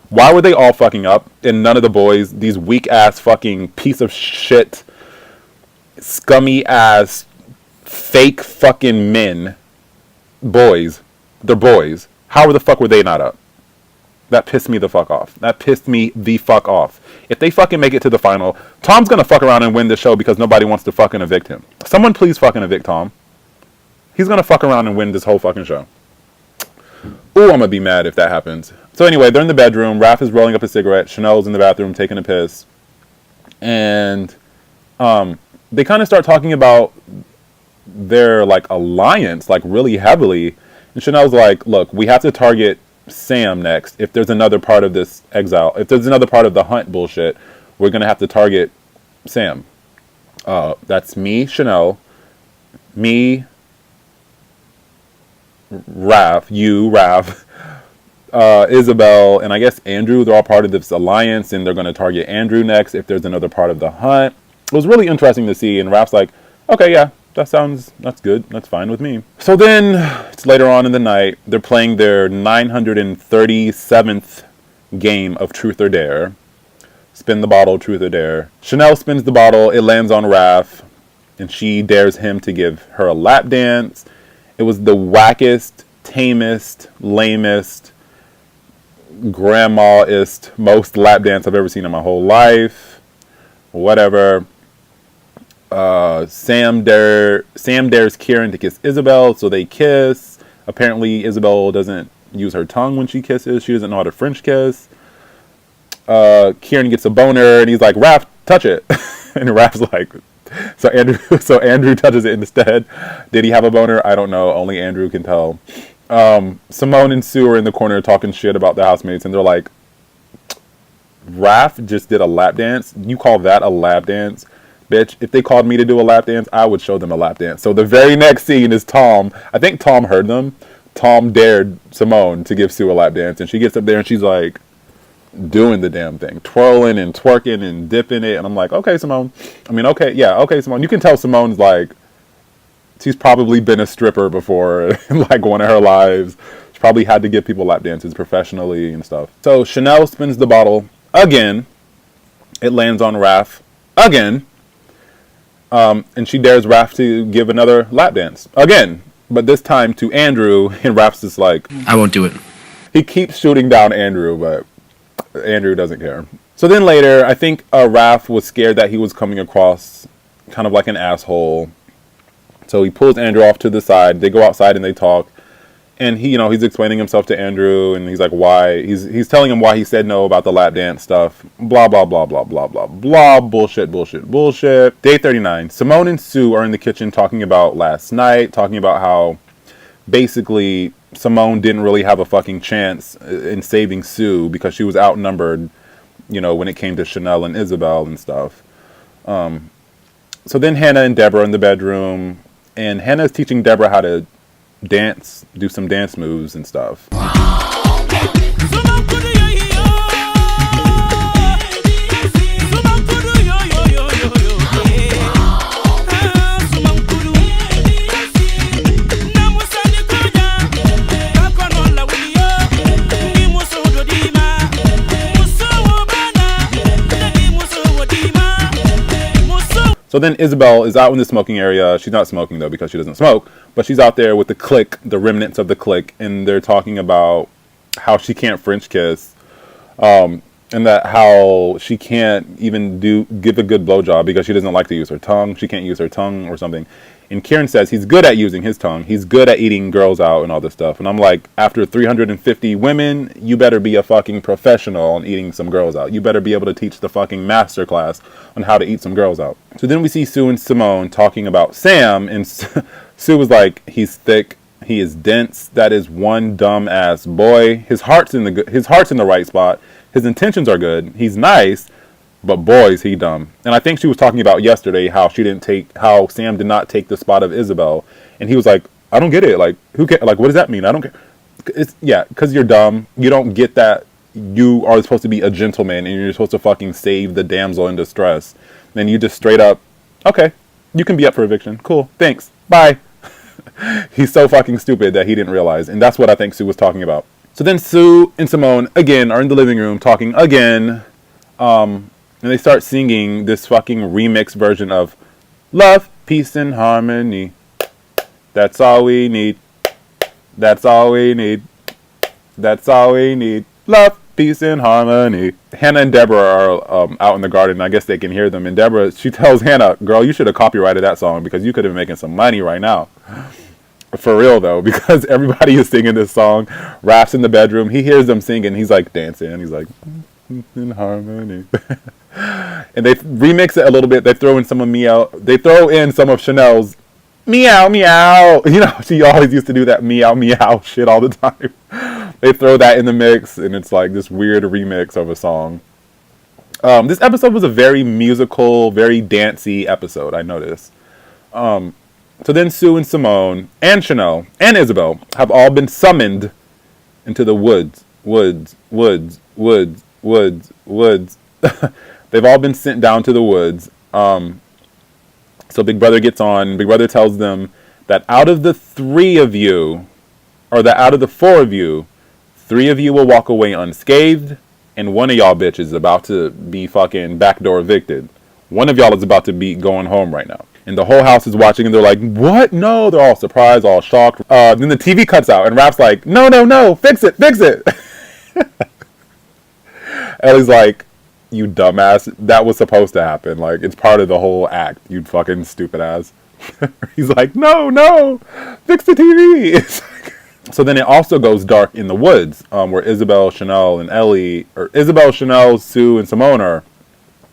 Why were they all fucking up and none of the boys, these weak ass fucking piece of shit, scummy ass, fake fucking men, boys, they're boys. How the fuck were they not up? That pissed me the fuck off. That pissed me the fuck off. If they fucking make it to the final, Tom's gonna fuck around and win this show because nobody wants to fucking evict him. Someone please fucking evict Tom. He's gonna fuck around and win this whole fucking show. Ooh, I'm gonna be mad if that happens. So anyway, they're in the bedroom. Raph is rolling up a cigarette. Chanel's in the bathroom taking a piss. And they kind of start talking about their like alliance, like really heavily. And Chanel's like, look, we have to target Sam next. If there's another part of this exile, if there's another part of the hunt bullshit, we're gonna have to target Sam. That's me, Chanel, me, Raph, Isabel, and I guess Andrew. They're all part of this alliance, and they're gonna target Andrew next if there's another part of the hunt. It was really interesting to see, and Raph's like, okay, yeah, that's good. That's fine with me. So then, it's later on in the night. They're playing their 937th game of Truth or Dare. Spin the bottle, Truth or Dare. Chanel spins the bottle. It lands on Raph, and she dares him to give her a lap dance. It was the wackest, tamest, lamest, grandma-ist, most lap dance I've ever seen in my whole life. Whatever. Sam dares Kieran to kiss Isabel, so they kiss. Apparently, Isabel doesn't use her tongue when she kisses. She doesn't know how to French kiss. Kieran gets a boner, and he's like, Raph, touch it. And Raph's like, so Andrew touches it instead. Did he have a boner? I don't know. Only Andrew can tell. Simone and Sue are in the corner talking shit about the housemates, and they're like, Raph just did a lap dance? You call that a lap dance? Bitch, if they called me to do a lap dance, I would show them a lap dance. So the very next scene is Tom. I think Tom heard them. Tom dared Simone to give Sue a lap dance. And she gets up there and she's like doing the damn thing. Twirling and twerking and dipping it. And I'm like, okay, Simone. Okay, Simone. You can tell Simone's like, she's probably been a stripper before in like one of her lives. She probably had to give people lap dances professionally and stuff. So Chanel spins the bottle again. It lands on Raph again. And she dares Raph to give another lap dance again, but this time to Andrew, and Raph's just like, I won't do it. He keeps shooting down Andrew, but Andrew doesn't care. So then later, I think Raph was scared that he was coming across kind of like an asshole. So he pulls Andrew off to the side. They go outside and they talk. And he's explaining himself to Andrew, and he's like, why? He's telling him why he said no about the lap dance stuff. Blah, blah, blah, blah, blah, blah, blah. Bullshit. Day 39. Simone and Sue are in the kitchen talking about last night, talking about how basically Simone didn't really have a fucking chance in saving Sue because she was outnumbered, when it came to Chanel and Isabel and stuff. So then Hannah and Deborah in the bedroom, and Hannah's teaching Deborah how to dance, do some dance moves and stuff. So then Isabel is out in the smoking area. She's not smoking though because she doesn't smoke, but she's out there with the clique, the remnants of the clique, and they're talking about how she can't French kiss, and that how she can't even give a good blowjob because she doesn't like to use her tongue. She can't use her tongue or something. And Kieran says he's good at using his tongue. He's good at eating girls out and all this stuff. And I'm like, after 350 women, you better be a fucking professional on eating some girls out. You better be able to teach the fucking master class on how to eat some girls out. So then we see Sue and Simone talking about Sam. And Sue was like, he's thick. He is dense. That is one dumb ass boy. His heart's in the right spot. His intentions are good. He's nice. But boy, is he dumb. And I think she was talking about yesterday how Sam did not take the spot of Isabel. And he was like, I don't get it. Like, who can, like, what does that mean? I don't care. Because you're dumb. You don't get that you are supposed to be a gentleman and you're supposed to fucking save the damsel in distress. Then you just straight up, okay, you can be up for eviction. Cool. Thanks. Bye. He's so fucking stupid that he didn't realize. And that's what I think Sue was talking about. So then Sue and Simone, again, are in the living room talking again. And they start singing this fucking remix version of Love, Peace, and Harmony. That's all we need. That's all we need. That's all we need. Love, peace, and harmony. Hannah and Deborah are out in the garden. I guess they can hear them. And Deborah, she tells Hannah, girl, you should have copyrighted that song because you could have been making some money right now. For real, though, because everybody is singing this song. Raph's in the bedroom. He hears them singing. He's like dancing. He's like, in harmony. And they remix it a little bit. They throw in some of Chanel's meow meow. You know, she always used to do that meow meow shit all the time. They throw that in the mix, and it's like this weird remix of a song. This episode was a very musical, very dancey episode, I noticed. So then Sue and Simone and Chanel and Isabel have all been summoned into the woods. They've all been sent down to the woods. So Big Brother gets on. Big Brother tells them that out of the 3 of you, or that out of the 4 of you, 3 of you will walk away unscathed, and 1 of y'all bitches is about to be fucking backdoor evicted. 1 of y'all is about to be going home right now. And the whole house is watching, and they're like, what? No, they're all surprised, all shocked. Then the TV cuts out, and Raph's like, no, fix it. Ellie's like, you dumbass, that was supposed to happen. Like, it's part of the whole act, you fucking stupid ass. He's like, no, fix the TV. So then it also goes dark in the woods, where Isabel, Chanel, and Ellie, or Isabel, Chanel, Sue, and Simone are.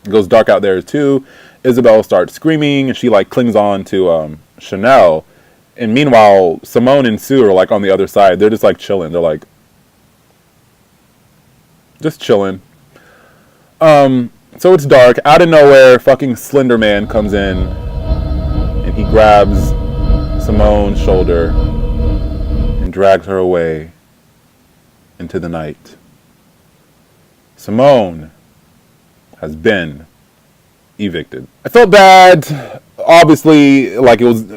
It goes dark out there too. Isabel starts screaming, and she like clings on to Chanel. And meanwhile, Simone and Sue are like on the other side. They're just like chilling. They're like just chilling. So it's dark. Out of nowhere, fucking Slender Man comes in, and he grabs Simone's shoulder and drags her away into the night. Simone has been evicted. I felt bad. Obviously, like, it was,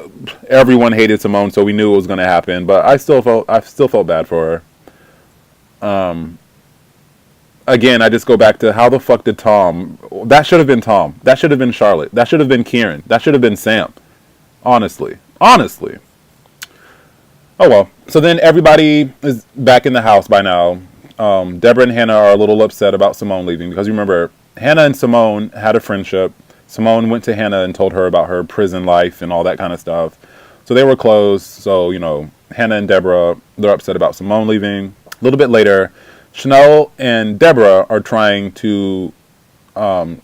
everyone hated Simone, so we knew it was going to happen, but I still felt bad for her. Again, I just go back to how the fuck did Tom... That should have been Tom. That should have been Charlotte. That should have been Kieran. That should have been Sam. Honestly. Oh well. So then everybody is back in the house by now. Deborah and Hannah are a little upset about Simone leaving, because you remember, Hannah and Simone had a friendship. Simone went to Hannah and told her about her prison life and all that kind of stuff. So they were close. So, you know, Hannah and Deborah, they're upset about Simone leaving. A little bit later, Chanel and Deborah are trying to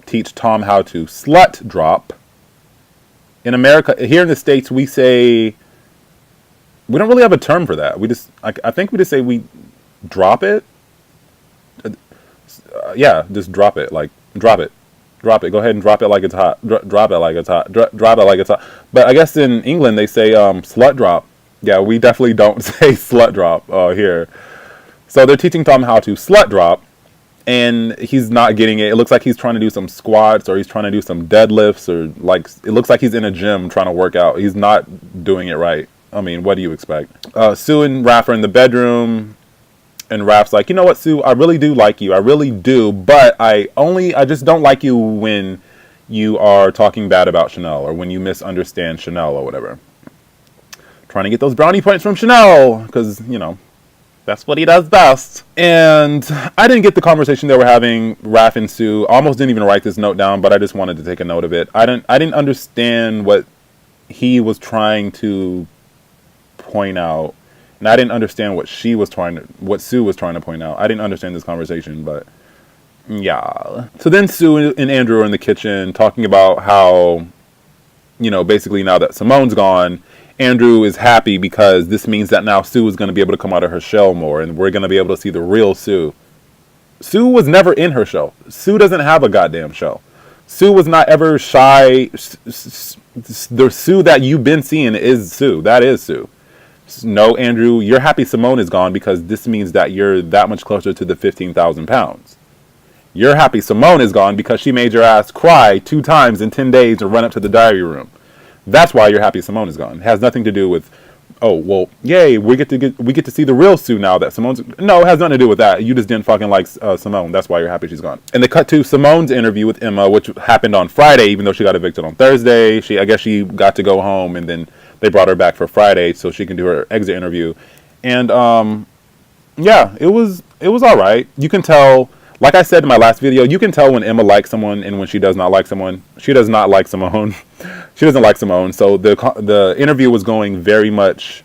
teach Tom how to slut drop. In America, here in the States, we say, we don't really have a term for that. We just, I think we just say we drop it. Yeah, just drop it. Like, drop it. Go ahead and drop it like it's hot. Drop it like it's hot. Drop it like it's hot. But I guess in England, they say slut drop. Yeah, we definitely don't say slut drop here. So they're teaching Tom how to slut drop, and he's not getting it. It looks like he's trying to do some squats, or he's trying to do some deadlifts, or like, it looks like he's in a gym trying to work out. He's not doing it right. I mean, what do you expect? Sue and Raph are in the bedroom, and Raph's like, you know what, Sue, I really do like you. I really do, but I just don't like you when you are talking bad about Chanel, or when you misunderstand Chanel or whatever. Trying to get those brownie points from Chanel, because, you know, that's what he does best. And I didn't get the conversation they were having, Raph and Sue. I almost didn't even write this note down, but I just wanted to take a note of it. I didn't understand what he was trying to point out, and I didn't understand what Sue was trying to point out. I didn't understand this conversation, but yeah. So then Sue and Andrew are in the kitchen talking about how, you know, basically now that Simone's gone, Andrew is happy because this means that now Sue is going to be able to come out of her shell more, and we're going to be able to see the real Sue. Sue was never in her shell. Sue doesn't have a goddamn shell. Sue was not ever shy. The Sue that you've been seeing is Sue. That is Sue. No, Andrew, you're happy Simone is gone because this means that you're that much closer to the 15,000 pounds. You're happy Simone is gone because she made your ass cry 2 times in 10 days and run up to the diary room. That's why you're happy Simone is gone. It has nothing to do with, oh, well, yay, we get to see the real Sue now that Simone's... No, it has nothing to do with that. You just didn't fucking like Simone. That's why you're happy she's gone. And they cut to Simone's interview with Emma, which happened on Friday, even though she got evicted on Thursday. I guess she got to go home, and then they brought her back for Friday so she can do her exit interview. And, yeah, it was all right. You can tell... Like I said in my last video, you can tell when Emma likes someone and when she does not like someone. She does not like Simone. She doesn't like Simone. So the interview was going very much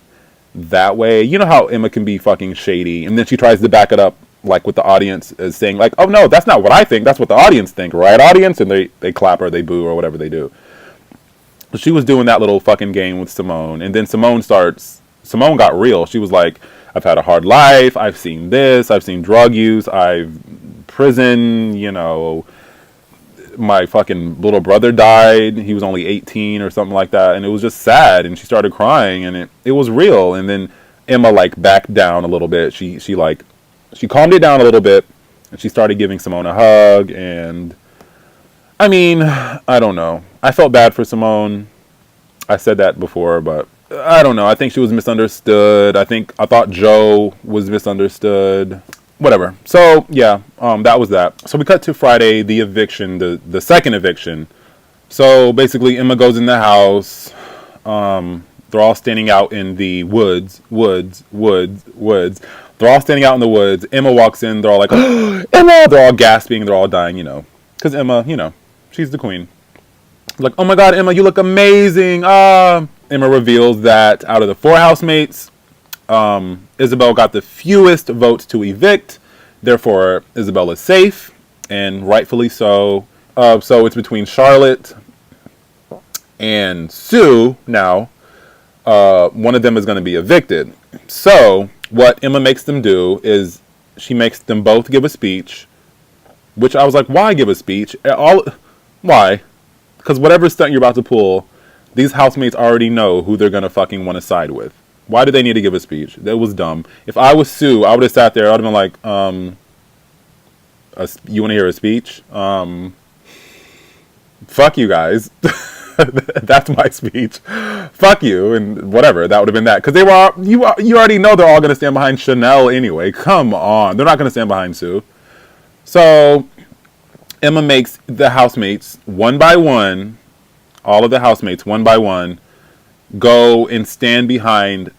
that way. You know how Emma can be fucking shady, and then she tries to back it up, like with the audience as saying, like, "Oh no, that's not what I think. That's what the audience think, right, audience?" And they clap or they boo or whatever they do. So she was doing that little fucking game with Simone, and then Simone got real. She was like, "I've had a hard life. I've seen this. I've seen drug use. Prison, you know, my fucking little brother died. He was only 18 or something like that, and it was just sad, and she started crying, and it was real." And then Emma like backed down a little bit. She calmed it down a little bit, and she started giving Simone a hug. And I mean, I don't know, I felt bad for Simone. I said that before, but I don't know. I think she was misunderstood. I thought Joe was misunderstood. Whatever. So yeah, that was that. So we cut to Friday, the eviction, the second eviction. So basically, Emma goes in the house. They're all standing out in the woods. They're all standing out in the woods. Emma walks in. They're all like, oh, Emma! They're all gasping. They're all dying, you know, because Emma, you know, she's the queen. Like, oh my God, Emma, you look amazing. Emma reveals that out of the 4 housemates, Isabel got the fewest votes to evict. Therefore, Isabel is safe, and rightfully so. So it's between Charlotte and Sue now. One of them is going to be evicted. So what Emma makes them do is she makes them both give a speech, which I was like, why give a speech? Why? Because whatever stunt you're about to pull, these housemates already know who they're going to fucking want to side with. Why do they need to give a speech? That was dumb. If I was Sue, I would have sat there. I would have been like, you want to hear a speech? Fuck you guys. That's my speech. Fuck you, and whatever. That would have been that. Because you already know they're all going to stand behind Chanel anyway. Come on. They're not going to stand behind Sue. So Emma makes the housemates, one by one, all of the housemates, one by one, go and stand behind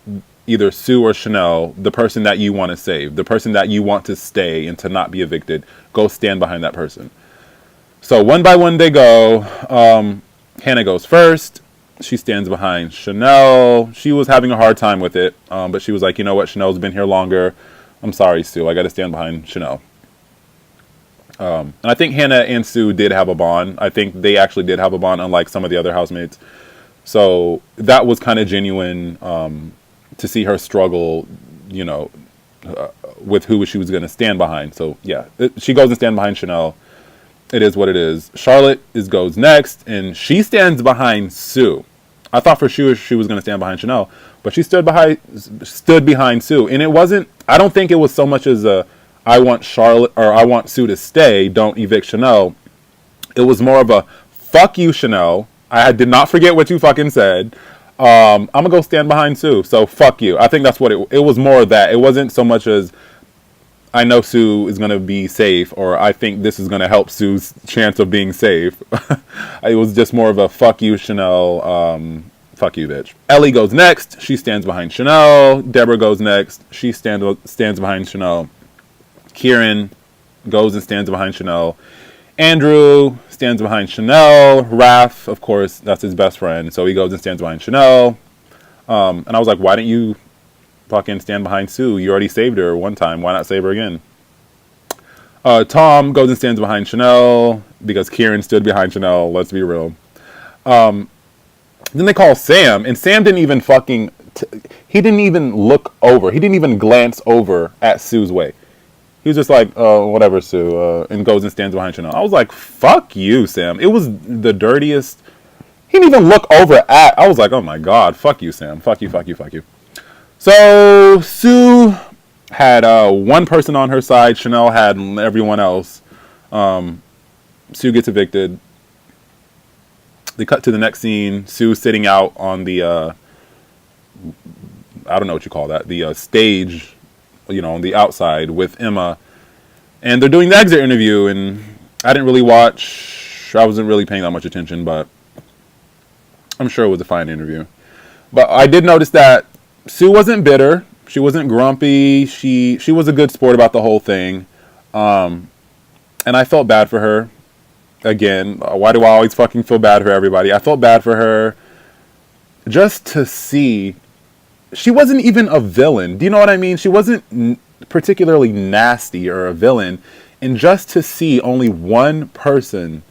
either Sue or Chanel, the person that you want to save, the person that you want to stay and to not be evicted. Go stand behind that person. So one by one they go. Hannah goes first. She stands behind Chanel. She was having a hard time with it, but she was like, you know what, Chanel's been here longer. I'm sorry, Sue. I got to stand behind Chanel. And I think Hannah and Sue did have a bond. I think they actually did have a bond, unlike some of the other housemates. So that was kind of genuine to see her struggle, you know, with who she was going to stand behind. So yeah, she goes and stands behind Chanel. It is what it is. Charlotte goes next, and she stands behind Sue. I thought for sure she was going to stand behind Chanel, but she stood behind Sue. And it wasn't, I don't think it was so much as I want Sue to stay, don't evict Chanel. It was more of a, fuck you, Chanel. I did not forget what you fucking said. I'm going to go stand behind Sue, so fuck you. I think that's what it was more of that. It wasn't so much as I know Sue is going to be safe, or I think this is going to help Sue's chance of being safe. It was just more of a fuck you, Chanel, fuck you, bitch. Ellie goes next. She stands behind Chanel. Deborah goes next. She stands behind Chanel. Kieran goes and stands behind Chanel. Andrew stands behind Chanel. Raph, of course, that's his best friend, so he goes and stands behind Chanel. And I was like, why didn't you fucking stand behind Sue? You already saved her one time. Why not save her again? Tom goes and stands behind Chanel because Kieran stood behind Chanel. Let's be real. Then they call Sam, and Sam didn't even he didn't even look over. He didn't even glance over at Sue's way. He was just like, whatever, Sue, and goes and stands behind Chanel. I was like, fuck you, Sam. It was the dirtiest. He didn't even look over at. I was like, oh my God, fuck you, Sam. Fuck you, fuck you, fuck you. So Sue had one person on her side. Chanel had everyone else. Sue gets evicted. They cut to the next scene. Sue sitting out on the, I don't know what you call that, the stage, on the outside with Emma. And they're doing the exit interview. And I didn't really watch. I wasn't really paying that much attention, but I'm sure it was a fine interview. But I did notice that Sue wasn't bitter. She wasn't grumpy. She was a good sport about the whole thing. And I felt bad for her. Again, why do I always fucking feel bad for everybody? I felt bad for her just to see. She wasn't even a villain. Do you know what I mean? She wasn't particularly nasty or a villain. And just to see only one person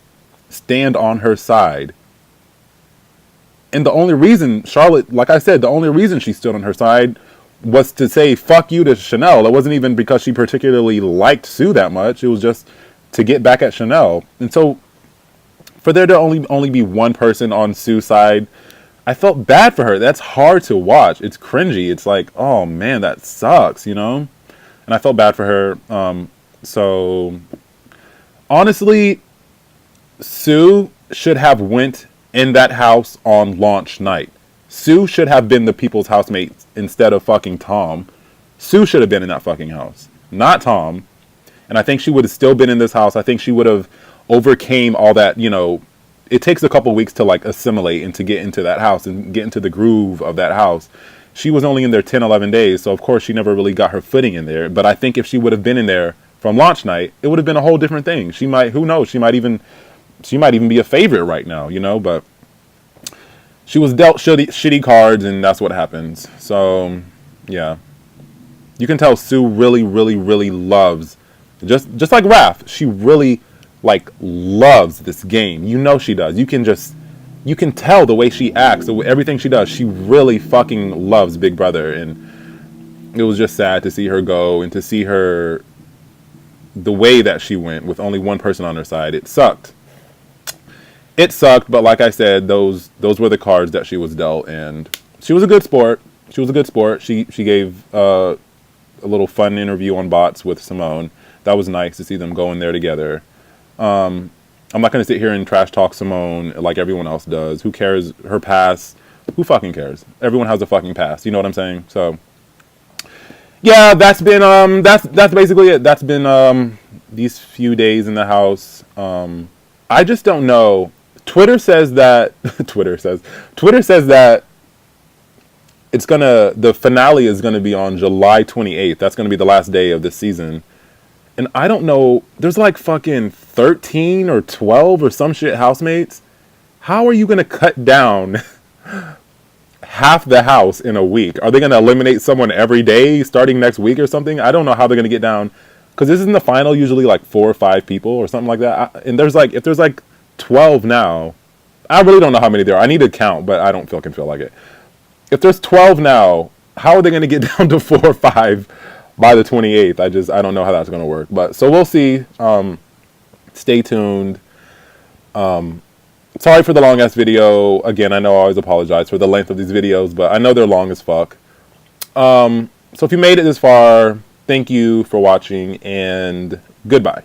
stand on her side. And the only reason, Charlotte, like I said, the only reason she stood on her side was to say fuck you to Chanel. It wasn't even because she particularly liked Sue that much. It was just to get back at Chanel. And so for there to only be one person on Sue's side, I felt bad for her. That's hard to watch. It's cringy. It's like, oh man, that sucks, And I felt bad for her. So honestly, Sue should have went in that house on launch night. Sue should have been the people's housemate instead of fucking Tom. Sue should have been in that fucking house, not Tom. And I think she would have still been in this house. I think she would have overcame all that, it takes a couple weeks to like assimilate and to get into that house and get into the groove of that house. She was only in there 10, 11 days. So of course she never really got her footing in there. But I think if she would have been in there from launch night, it would have been a whole different thing. She might, who knows? She might even be a favorite right now, but she was dealt shitty cards, and that's what happens. So, yeah. You can tell Sue really, really, really loves, just like Raph, she really, loves this game. She does. You can tell the way she acts, everything she does. She really fucking loves Big Brother, and it was just sad to see her go and to see her, the way that she went with only one person on her side. It sucked. But like I said, those were the cards that she was dealt, and she was a good sport. She gave a little fun interview on Bots with Simone. That was nice to see them go in there together. I'm not going to sit here and trash talk Simone like everyone else does. Who cares? Her past. Who fucking cares? Everyone has a fucking past. You know what I'm saying? So, yeah, that's been that's basically it. That's been these few days in the house. I just don't know. Twitter says that the finale is gonna be on July 28th. That's gonna be the last day of this season. And I don't know, there's like fucking 13 or 12 or some shit housemates. How are you gonna cut down half the house in a week? Are they gonna eliminate someone every day starting next week or something? I don't know how they're gonna get down, because this is in the final usually like 4 or 5 people or something like that. And if there's 12 now, I really don't know how many there are. I need to count, but I don't feel like it. If there's 12 now, how are they going to get down to 4 or 5 by the 28th? I don't know how that's going to work. But so we'll see. Stay tuned. Sorry for the long ass video. Again, I know I always apologize for the length of these videos, but I know they're long as fuck. So if you made it this far, thank you for watching, and goodbye.